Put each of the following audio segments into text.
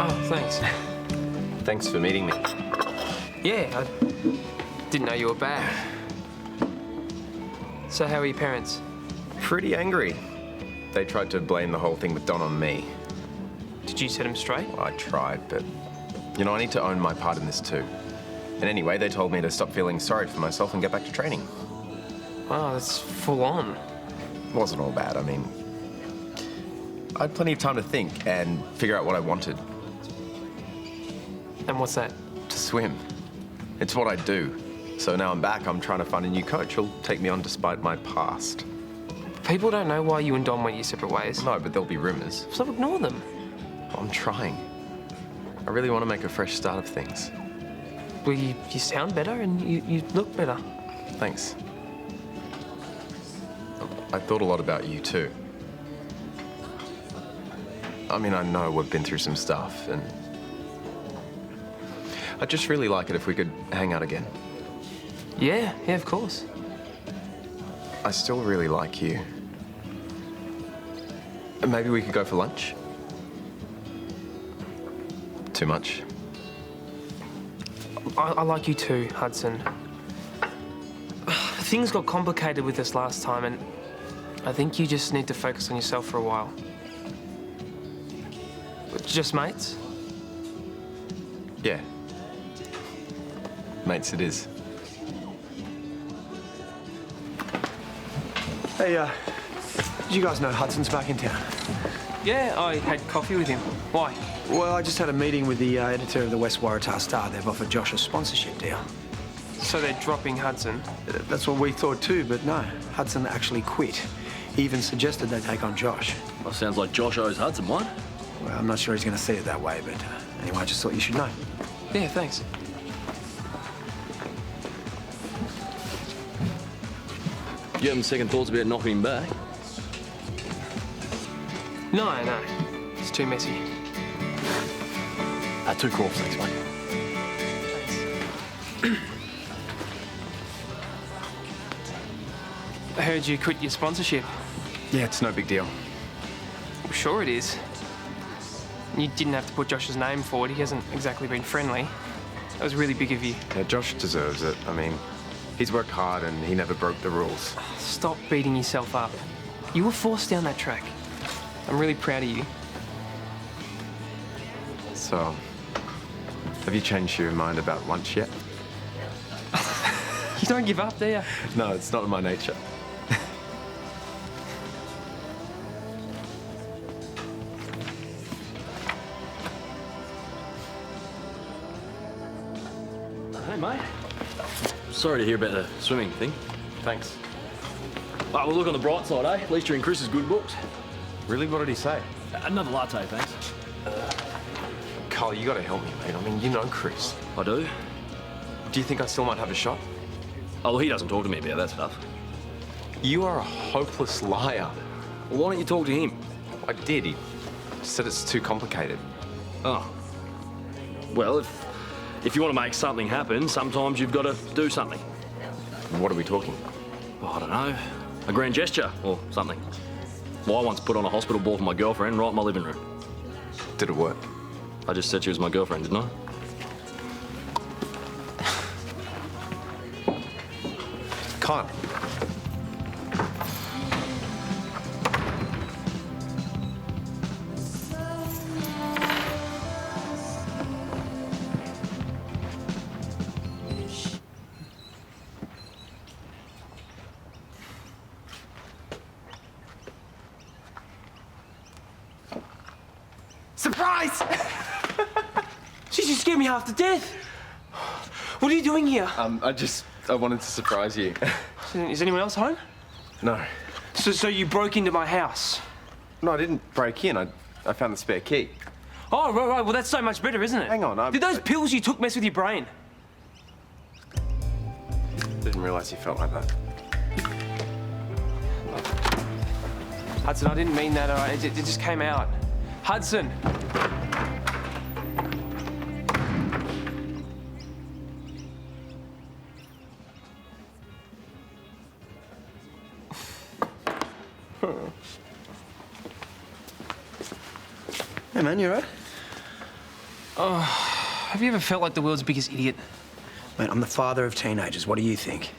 Oh, thanks. Thanks for meeting me. Yeah, I didn't know you were back. So how are your parents? Pretty angry. They tried to blame the whole thing with Don on me. Did you set them straight? Well, I tried, but, you know, I need to own my part in this too. And anyway, they told me to stop feeling sorry for myself and get back to training. Oh, that's full on. It wasn't all bad. I mean, I had plenty of time to think and figure out what I wanted. And what's that? To swim. It's what I do. So now I'm back, I'm trying to find a new coach who'll take me on despite my past. People don't know why you and Dom went your separate ways. No, but there'll be rumours. So ignore them. I'm trying. I really want to make a fresh start of things. Well, you sound better and you look better. Thanks. I thought a lot about you too. I mean, I know we've been through some stuff and I'd just really like it if we could hang out again. Yeah, of course. I still really like you. And maybe we could go for lunch? Too much? I like you too, Hudson. Things got complicated with us last time and I think you just need to focus on yourself for a while. Just mates? Yeah. Mates it is. Hey, did you guys know Hudson's back in town? Yeah, I had coffee with him. Why? Well, I just had a meeting with the editor of the West Waratah Star. They've offered Josh a sponsorship deal. So they're dropping Hudson? That's what we thought too, but no. Hudson actually quit. He even suggested they take on Josh. Well, sounds like Josh owes Hudson one. Well, I'm not sure he's going to see it that way, but anyway, I just thought you should know. Yeah, thanks. You having second thoughts about knocking him back? No. It's too messy. Too cool, thanks, mate. I heard you quit your sponsorship. Yeah, it's no big deal. I'm sure it is. You didn't have to put Josh's name forward. He hasn't exactly been friendly. That was really big of you. Yeah, Josh deserves it. I mean, he's worked hard and he never broke the rules. Stop beating yourself up. You were forced down that track. I'm really proud of you. So, have you changed your mind about lunch yet? You don't give up, do you? No, it's not in my nature. Hey, mate. Sorry to hear about the swimming thing. Thanks. Well, look on the bright side, eh? At least you're in Chris's good books. Really? What did he say? Another latte, thanks. Carl, you gotta help me, mate. I mean, you know Chris. I do? Do you think I still might have a shot? Oh, well, he doesn't talk to me about that stuff. You are a hopeless liar. Well, why don't you talk to him? I did. He said it's too complicated. Oh. Well, if you want to make something happen, sometimes you've got to do something. What are we talking? Well, I don't know. A grand gesture or something. Well, I once put on a hospital ball for my girlfriend right in my living room. Did it work? I just said she was my girlfriend, didn't I? Kyle. Surprise! She just scared me half to death. What are you doing here? I wanted to surprise you. Is anyone else home? No. So you broke into my house? No, I didn't break in. I found the spare key. Oh, right. Well, that's so much better, isn't it? Hang on, Did those pills you took mess with your brain? Didn't realise you felt like that. Hudson, I didn't mean that, all right? It just came out. Hudson! Hey, man, you all right? Have you ever felt like the world's biggest idiot? Mate, I'm the father of teenagers. What do you think?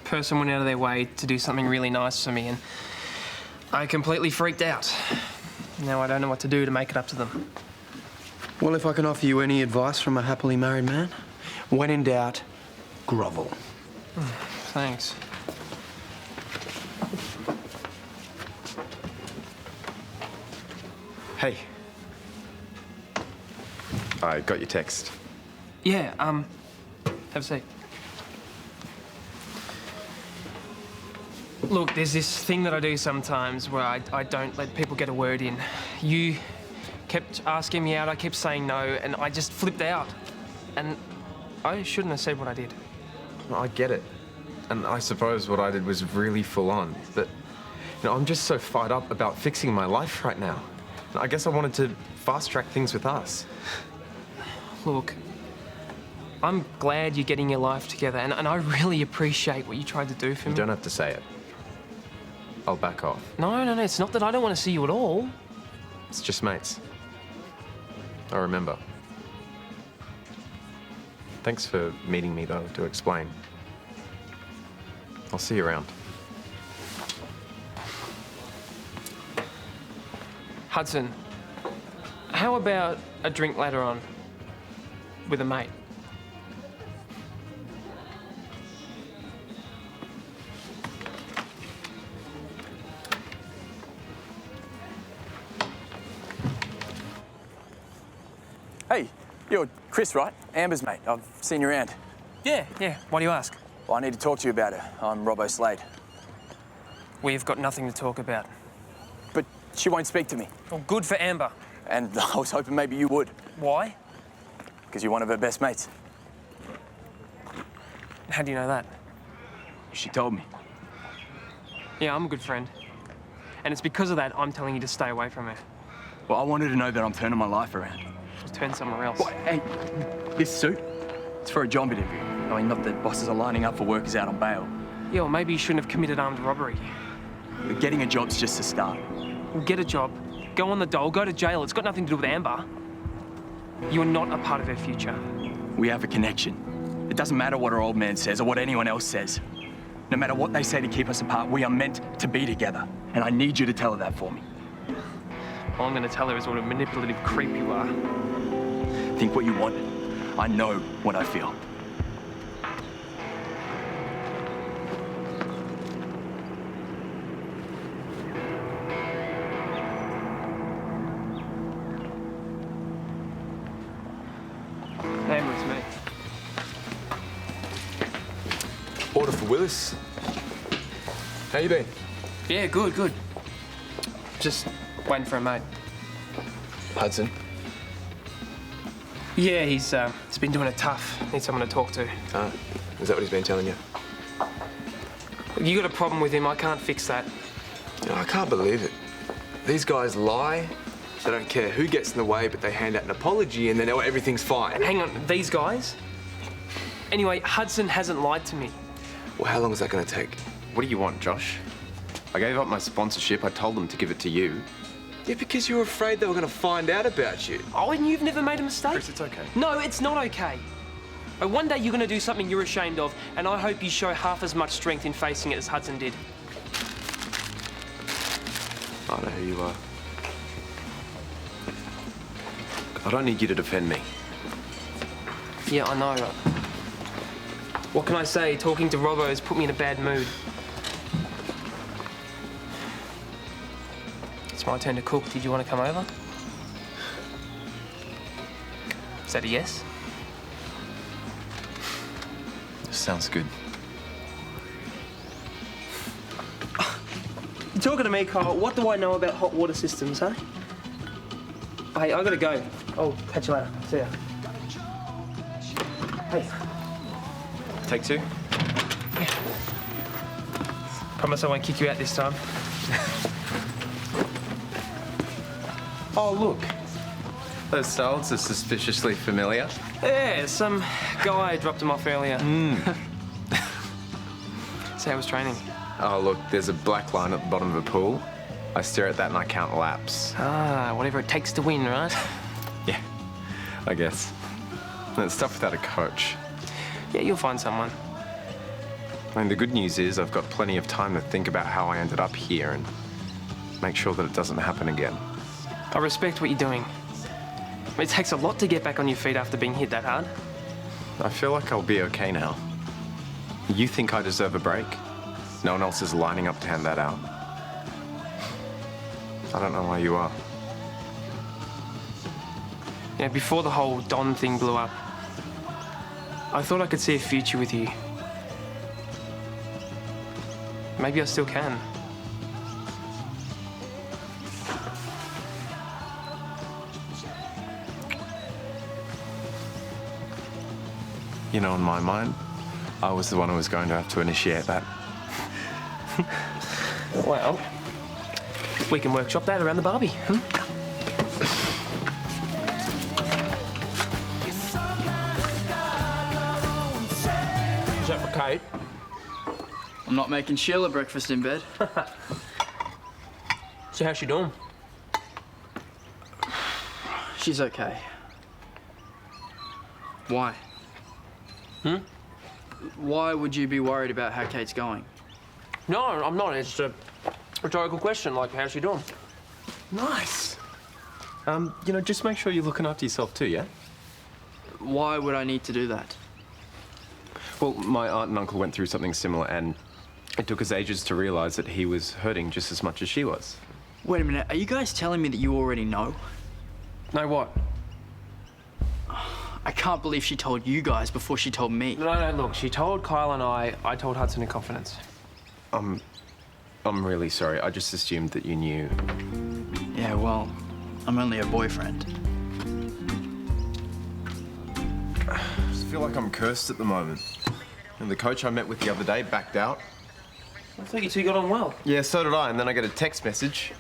Person went out of their way to do something really nice for me and I completely freaked out. Now I don't know what to do to make it up to them. Well, if I can offer you any advice from a happily married man, when in doubt, grovel. Thanks. Hey. I got your text. Yeah, have a seat. Look, there's this thing that I do sometimes where I don't let people get a word in. You kept asking me out, I kept saying no, and I just flipped out. And I shouldn't have said what I did. I get it. And I suppose what I did was really full on. But, I'm just so fired up about fixing my life right now. I guess I wanted to fast-track things with us. Look, I'm glad you're getting your life together, and I really appreciate what you tried to do for me. You don't have to say it. I'll back off. No, it's not that I don't want to see you at all. It's just mates. I remember. Thanks for meeting me, though, to explain. I'll see you around. Hudson, how about a drink later on with a mate? Hey, you're Chris, right? Amber's mate. I've seen you around. Yeah. Why do you ask? Well, I need to talk to you about her. I'm Robbo Slade. We've got nothing to talk about. But she won't speak to me. Well, good for Amber. And I was hoping maybe you would, Why? because you're one of her best mates. How do you know that? She told me. Yeah, I'm a good friend. And it's because of that I'm telling you to stay away from her. Well, I wanted to know that I'm turning my life around. Just turn somewhere else. What? Hey, this suit? It's for a job interview. I mean, not that bosses are lining up for workers out on bail. Yeah, well, maybe you shouldn't have committed armed robbery. Getting a job's just a start. Well, get a job, go on the dole, go to jail. It's got nothing to do with Amber. You're not a part of her future. We have a connection. It doesn't matter what her old man says or what anyone else says. No matter what they say to keep us apart, we are meant to be together. And I need you to tell her that for me. All I'm going to tell her is what a manipulative creep you are. Think what you want. I know what I feel. Neighbours, mate. Order for Willis. How you been? Yeah, good. Just waiting for a mate. Hudson. Yeah, he's been doing it tough. Need someone to talk to. Ah, is that what he's been telling you? You got a problem with him, I can't fix that. I can't believe it. These guys lie. They don't care who gets in the way, but they hand out an apology and then everything's fine. Hang on, these guys? Anyway, Hudson hasn't lied to me. Well, how long is that going to take? What do you want, Josh? I gave up my sponsorship. I told them to give it to you. Yeah, because you were afraid they were going to find out about you. Oh, and you've never made a mistake? Chris, it's okay. No, it's not okay. But one day you're going to do something you're ashamed of, and I hope you show half as much strength in facing it as Hudson did. I know who you are. I don't need you to defend me. Yeah, I know. What can I say? Talking to Robbo has put me in a bad mood. It's my turn to cook. Did you want to come over? Is that a yes? Sounds good. You're talking to me, Kyle. What do I know about hot water systems, huh? Hey, I gotta go. I'll catch you later. See ya. Hey. Take two? Promise I won't kick you out this time. Oh, look. Those salts are suspiciously familiar. Yeah, some guy dropped them off earlier. So how was training? Oh, look, there's a black line at the bottom of a pool. I stare at that and I count laps. Ah, whatever it takes to win, right? Yeah. I guess. And it's tough without a coach. Yeah, you'll find someone. I mean, the good news is I've got plenty of time to think about how I ended up here and make sure that it doesn't happen again. I respect what you're doing. It takes a lot to get back on your feet after being hit that hard. I feel like I'll be okay now. You think I deserve a break? No one else is lining up to hand that out. I don't know why you are. You know, before the whole Don thing blew up, I thought I could see a future with you. Maybe I still can. You know, in my mind, I was the one who was going to have to initiate that. Well, we can workshop that around the barbie. Is that for Kate? I'm not making Sheila breakfast in bed. So how's she doing? She's okay. Why? Why would you be worried about how Kate's going? No, I'm not. It's a rhetorical question, like, how's she doing? Nice. You know, just make sure you're looking after yourself too, yeah? Why would I need to do that? Well, my aunt and uncle went through something similar and it took us ages to realize that he was hurting just as much as she was. Wait a minute, are you guys telling me that you already know? No, what? I can't believe she told you guys before she told me. No, look, she told Kyle and I told Hudson in confidence. I'm really sorry. I just assumed that you knew. Yeah, well, I'm only a boyfriend. I just feel like I'm cursed at the moment. And the coach I met with the other day backed out. I thought you two got on well. Yeah, so did I. And then I get a text message.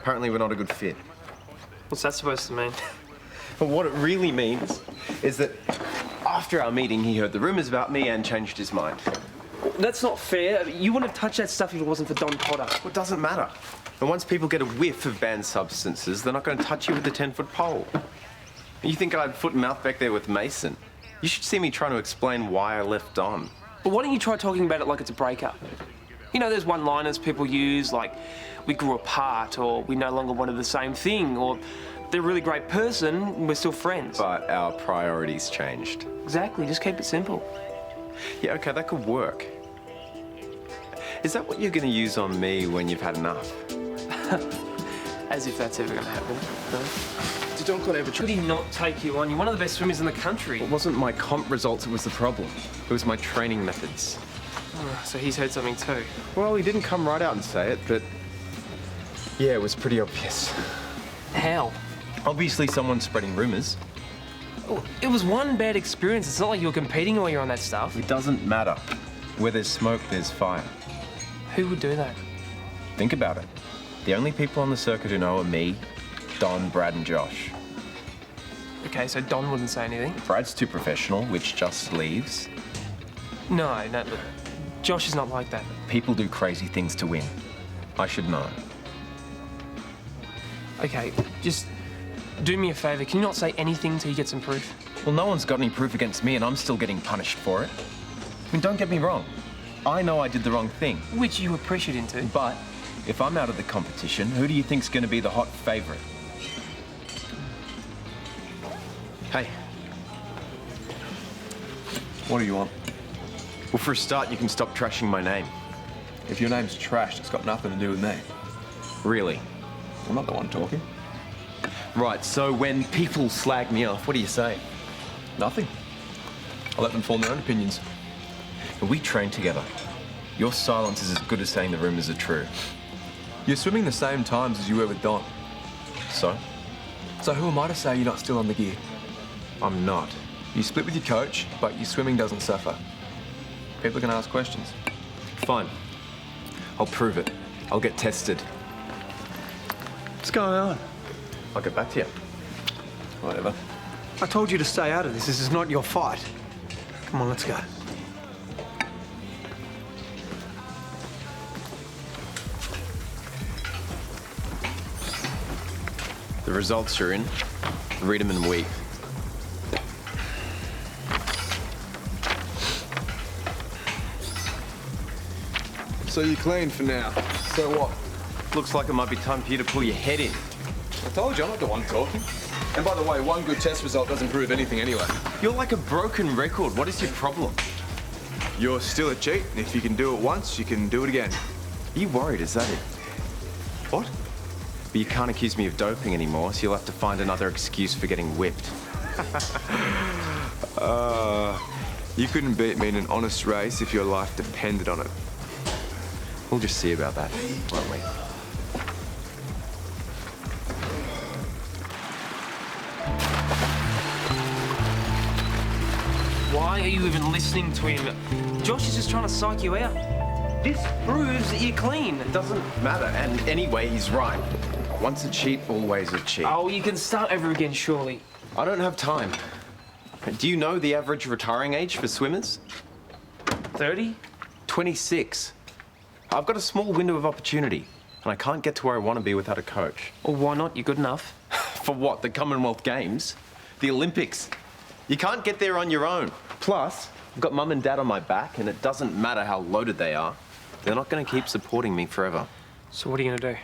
Apparently we're not a good fit. What's that supposed to mean? But what it really means is that after our meeting, he heard the rumors about me and changed his mind. That's not fair. You wouldn't have touched that stuff if it wasn't for Don Potter. Well, it doesn't matter. And once people get a whiff of banned substances, they're not going to touch you with a 10-foot pole. You think I had foot and mouth back there with Mason? You should see me trying to explain why I left Don. But why don't you try talking about it like it's a breakup? You know, there's one-liners people use, like, we grew apart, or we no longer wanted the same thing, or they're a really great person, we're still friends. But our priorities changed. Exactly, just keep it simple. Yeah, okay, that could work. Is that what you're going to use on me when you've had enough? As if that's ever going to happen. No? Don could ever Could he not take you on? You're one of the best swimmers in the country. It wasn't my comp results that was the problem. It was my training methods. Oh, so he's heard something too. Well, he didn't come right out and say it, but yeah, it was pretty obvious. How? Obviously, someone's spreading rumors. Oh, it was one bad experience. It's not like you were competing while you're on that stuff. It doesn't matter. Where there's smoke, there's fire. Who would do that? Think about it. The only people on the circuit who know are me, Don, Brad, and Josh. Okay, so Don wouldn't say anything? Brad's too professional, which just leaves. No, look. Josh is not like that. People do crazy things to win. I should know. Okay, just do me a favour. Can you not say anything till you get some proof? Well, no one's got any proof against me, and I'm still getting punished for it. I mean, don't get me wrong. I know I did the wrong thing. Which you were pressured into. But if I'm out of the competition, who do you think's going to be the hot favourite? Hey. What do you want? Well, for a start, you can stop trashing my name. If your name's trashed, it's got nothing to do with me. Really? I'm not the one talking. Right, so when people slag me off, what do you say? Nothing. I let them form their own opinions. But we train together. Your silence is as good as saying the rumours are true. You're swimming the same times as you were with Don. So? So who am I to say you're not still on the gear? I'm not. You split with your coach, but your swimming doesn't suffer. People are going to ask questions. Fine. I'll prove it. I'll get tested. What's going on? I'll get back to you. Whatever. I told you to stay out of this. This is not your fight. Come on, let's go. The results are in. Read them and weep. So you're clean for now. So what? Looks like it might be time for you to pull your head in. I told you, I'm not the one talking. And by the way, one good test result doesn't prove anything anyway. You're like a broken record. What is your problem? You're still a cheat, and if you can do it once, you can do it again. Are you worried, is that it? What? But you can't accuse me of doping anymore, so you'll have to find another excuse for getting whipped. You couldn't beat me in an honest race if your life depended on it. We'll just see about that, won't we? Why are you even listening to him? Josh is just trying to psych you out. This proves that you're clean. It doesn't matter, and anyway, he's right. Once a cheat, always a cheat. Oh, you can start over again, surely. I don't have time. Do you know the average retiring age for swimmers? 30? 26. I've got a small window of opportunity, and I can't get to where I want to be without a coach. Well, why not? You're good enough. For what? The Commonwealth Games? The Olympics? You can't get there on your own. Plus, I've got mum and dad on my back, and it doesn't matter how loaded they are. They're not going to keep supporting me forever. So what are you going to do?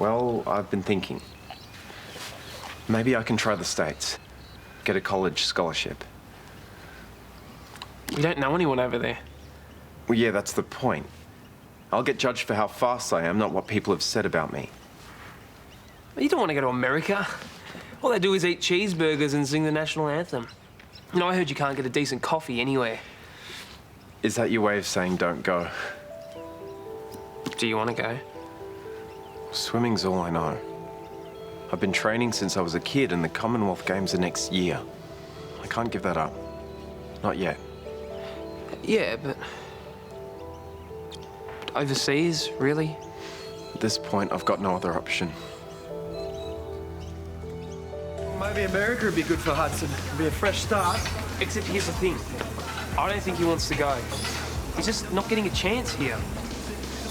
Well, I've been thinking. Maybe I can try the States. Get a college scholarship. You don't know anyone over there. Well, yeah, that's the point. I'll get judged for how fast I am, not what people have said about me. You don't want to go to America. All they do is eat cheeseburgers and sing the national anthem. You know, I heard you can't get a decent coffee anywhere. Is that your way of saying don't go? Do you want to go? Swimming's all I know. I've been training since I was a kid, and the Commonwealth Games are next year. I can't give that up. Not yet. Yeah, but overseas, really? At this point, I've got no other option. Maybe America would be good for Hudson. It'd be a fresh start. Except here's the thing. I don't think he wants to go. He's just not getting a chance here.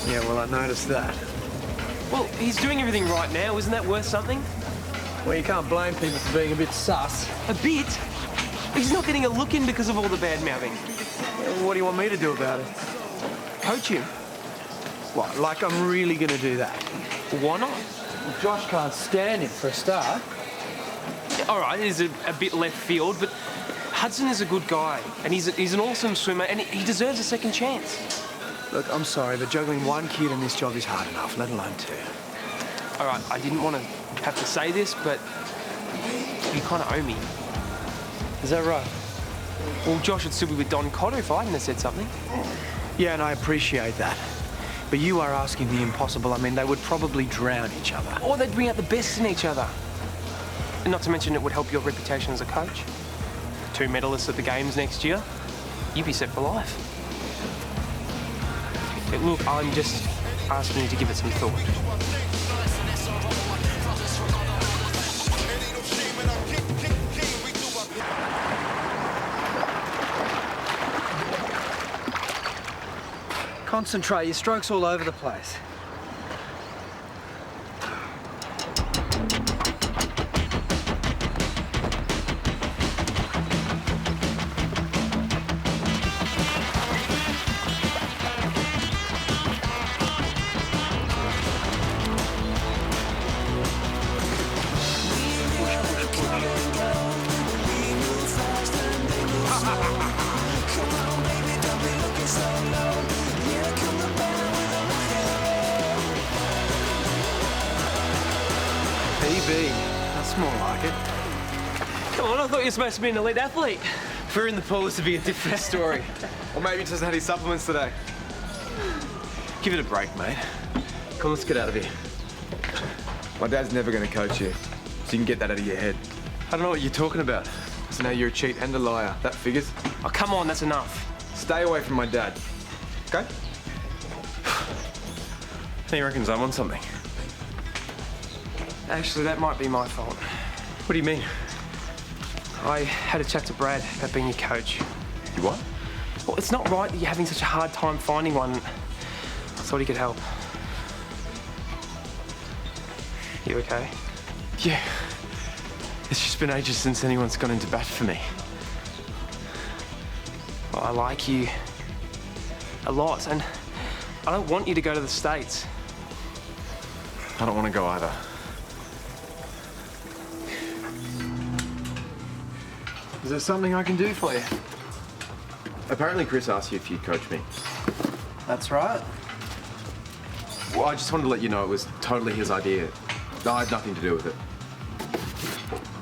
Yeah, well, I noticed that. Well, he's doing everything right now. Isn't that worth something? Well, you can't blame people for being a bit sus. A bit? He's not getting a look in because of all the bad-mouthing. What do you want me to do about it? Coach him. What, like I'm really going to do that? Why not? Well, Josh can't stand him for a start. All right, it is a bit left field, but Hudson is a good guy, and he's an awesome swimmer, and he deserves a second chance. Look, I'm sorry, but juggling one kid in this job is hard enough, let alone two. All right, I didn't want to have to say this, but you kind of owe me. Is that right? Well, Josh would still be with Don Cotter if I hadn't have said something. Yeah, and I appreciate that. But you are asking the impossible. I mean, they would probably drown each other. Or they'd bring out the best in each other. And not to mention it would help your reputation as a coach. 2 medalists at the Games next year, you'd be set for life. Hey, look, I'm just asking you to give it some thought. Concentrate, your stroke's all over the place. PB, that's more like it. Come on, I thought you were supposed to be an elite athlete. If we were in the pool, this would be a different story. Or maybe he doesn't have any supplements today. Give it a break, mate. Come on, let's get out of here. My dad's never going to coach you, so you can get that out of your head. I don't know what you're talking about. So now you're a cheat and a liar. That figures. Oh, come on, that's enough. Stay away from my dad. Okay? He reckons I'm on something. Actually, that might be my fault. What do you mean? I had a chat to Brad about being your coach. You what? Well, it's not right that you're having such a hard time finding one. I thought he could help. You okay? Yeah. It's just been ages since anyone's gone into bat for me. Well, I like you a lot, and I don't want you to go to the States. I don't want to go either. Is there something I can do for you? Apparently Chris asked you if you'd coach me. That's right. Well, I just wanted to let you know it was totally his idea. I had nothing to do with it.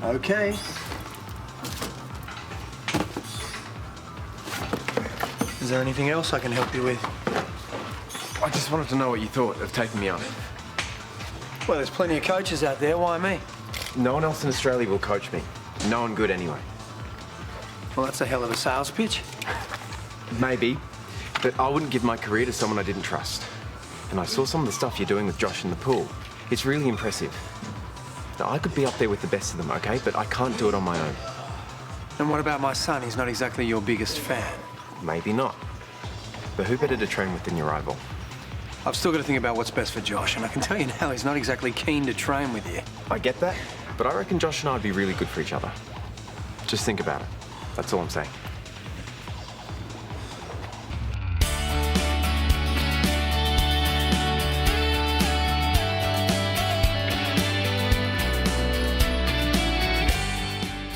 Okay. Is there anything else I can help you with? I just wanted to know what you thought of taking me up. Well, there's plenty of coaches out there. Why me? No one else in Australia will coach me. No one good anyway. Well, that's a hell of a sales pitch. Maybe, but I wouldn't give my career to someone I didn't trust. And I saw some of the stuff you're doing with Josh in the pool. It's really impressive. Now, I could be up there with the best of them, okay? But I can't do it on my own. And what about my son? He's not exactly your biggest fan. Maybe not. But who better to train with than your rival? I've still got to think about what's best for Josh, and I can tell you now he's not exactly keen to train with you. I get that, but I reckon Josh and I would be really good for each other. Just think about it. That's all I'm saying.